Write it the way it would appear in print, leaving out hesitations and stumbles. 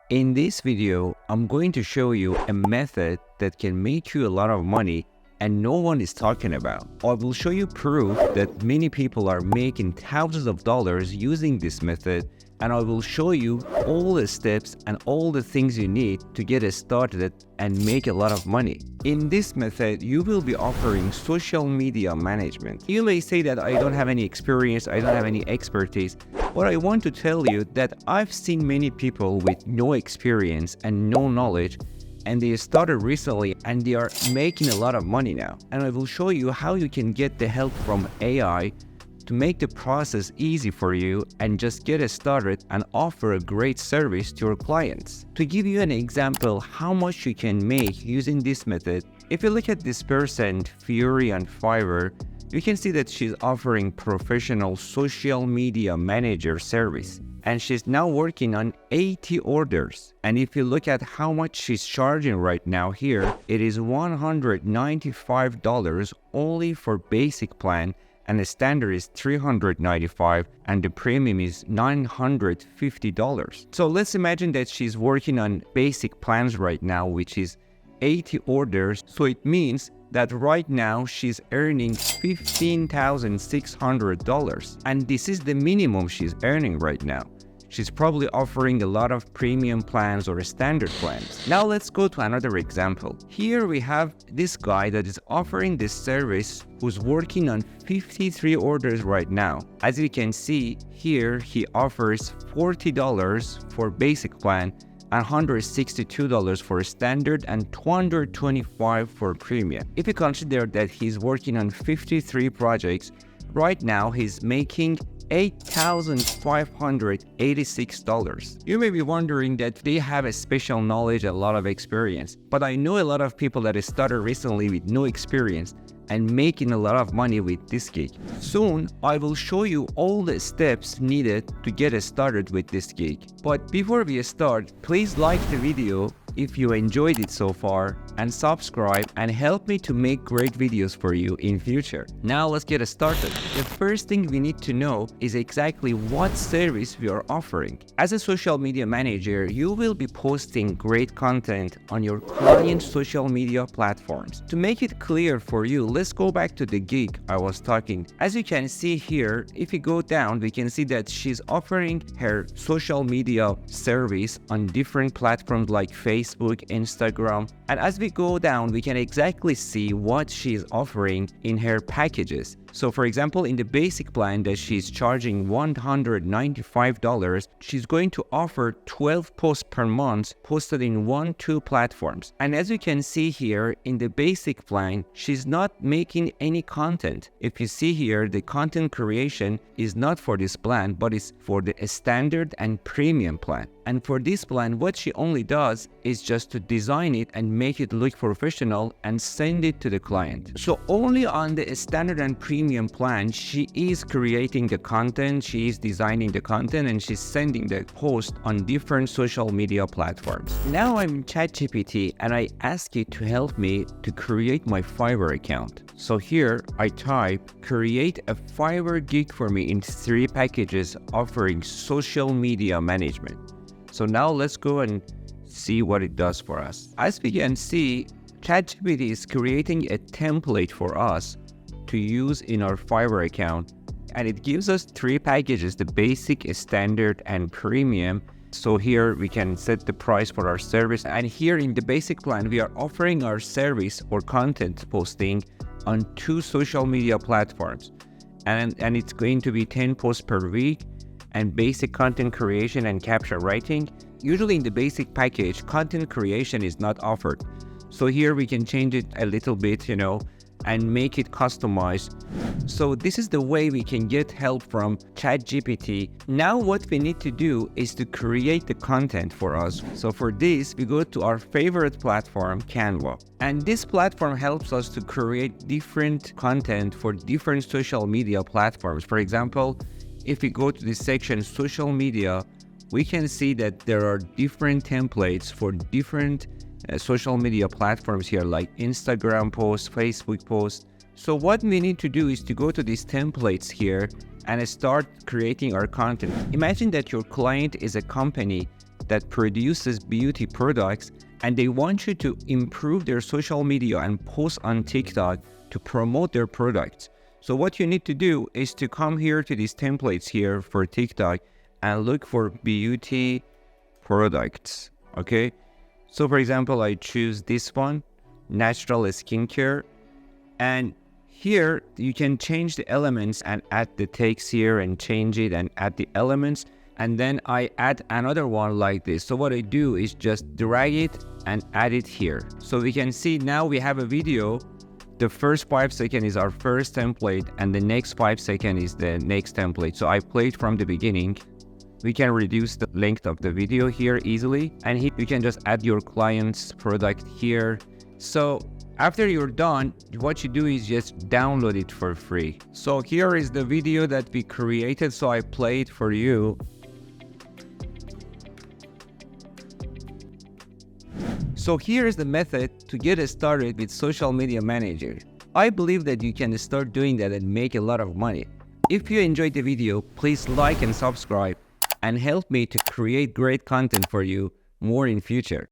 In this video, I'm going to show you a method that can make you a lot of money and no one is talking about. I will show you proof that many people are making thousands of dollars using this method, and I will show you all the steps and all the things you need to get started and make a lot of money. In this method, you will be offering social media management. You may say that I don't have any experience, I don't have any expertise, but I want to tell you that I've seen many people with no experience and no knowledge, and they started recently and they are making a lot of money now. And I will show you how you can get the help from AI to make the process easy for you and just get started and offer a great service to your clients. To give you an example how much you can make using this method, if you look at this person, Fury on Fiverr, you can see that she's offering professional social media manager service. And she's now working on 80 orders. And if you look at how much she's charging right now here, it is $195 only for basic plan, and the standard is $395 and the premium is $950. So let's imagine that she's working on basic plans right now, which is 80 orders. So it means that right now she's earning $15,600, and this is the minimum she's earning right now. She's probably offering a lot of premium plans or standard plans. Now let's go to another example. Here we have this guy that is offering this service who's working on 53 orders right now. As you can see here, he offers $40 for basic plan, $162 for standard, and $225 for premium. If you consider that he's working on 53 projects, right now he's making $8,586. You may be wondering that they have a special knowledge, a lot of experience, but I know a lot of people that started recently with no experience and making a lot of money with this gig. Soon, I will show you all the steps needed to get started with this gig. But before we start, please like the video if you enjoyed it so far, and subscribe and help me to make great videos for you in future. Now let's get started. The first thing we need to know is exactly what service we are offering. As a social media manager, you will be posting great content on your client's social media platforms. To make it clear for you, let's go back to the gig I was talking. As you can see here, if you go down, we can see that she's offering her social media service on different platforms like Facebook, Instagram, and as we go down, we can exactly see what she's offering in her packages. So for example, in the basic plan that she's charging $195, she's going to offer 12 posts per month posted in 1-2 platforms. And as you can see here, in the basic plan, she's not making any content. If you see here, the content creation is not for this plan, but it's for the standard and premium plan. And for this plan, what she only does is just to design it and make it look professional and send it to the client. So only on the standard and premium plan, she is creating the content, she is designing the content, and she's sending the post on different social media platforms. Now I'm in ChatGPT and I ask it to help me to create my Fiverr account. So here I type, create a Fiverr gig for me in 3 packages offering social media management. So now let's go and see what it does for us. As we can see, ChatGPT is creating a template for us to use in our Fiverr account, and it gives us 3 packages, the basic, standard, and premium. So here we can set the price for our service, and here in the basic plan we are offering our service or content posting on 2 social media platforms, and it's going to be 10 posts per week, and basic content creation and caption writing. Usually in the basic package, content creation is not offered. So here we can change it a little bit, and make it customized. So this is the way we can get help from ChatGPT. Now what we need to do is to create the content for us. So for this, we go to our favorite platform, Canva. And this platform helps us to create different content for different social media platforms. For example, if we go to this section, social media, we can see that there are different templates for different social media platforms here, like Instagram posts, Facebook posts. So what we need to do is to go to these templates here and start creating our content. Imagine that your client is a company that produces beauty products, and they want you to improve their social media and post on TikTok to promote their products. So what you need to do is to come here to these templates here for TikTok and look for beauty products, okay? So for example, I choose this one, natural skincare, and here you can change the elements and add the text here and change it and add the elements, and then I add another one like this. So what I do is just drag it and add it here. So we can see now we have a video. The first 5 seconds is our first template and the next 5 seconds is the next template. So I played from the beginning. We can reduce the length of the video here easily, and here you can just add your client's product here. So after you're done, what you do is just download it for free. So here is the video that we created. So I play it for you. So here is the method to get started with Social Media Manager. I believe that you can start doing that and make a lot of money. If you enjoyed the video, please like and subscribe and help me to create great content for you more in future.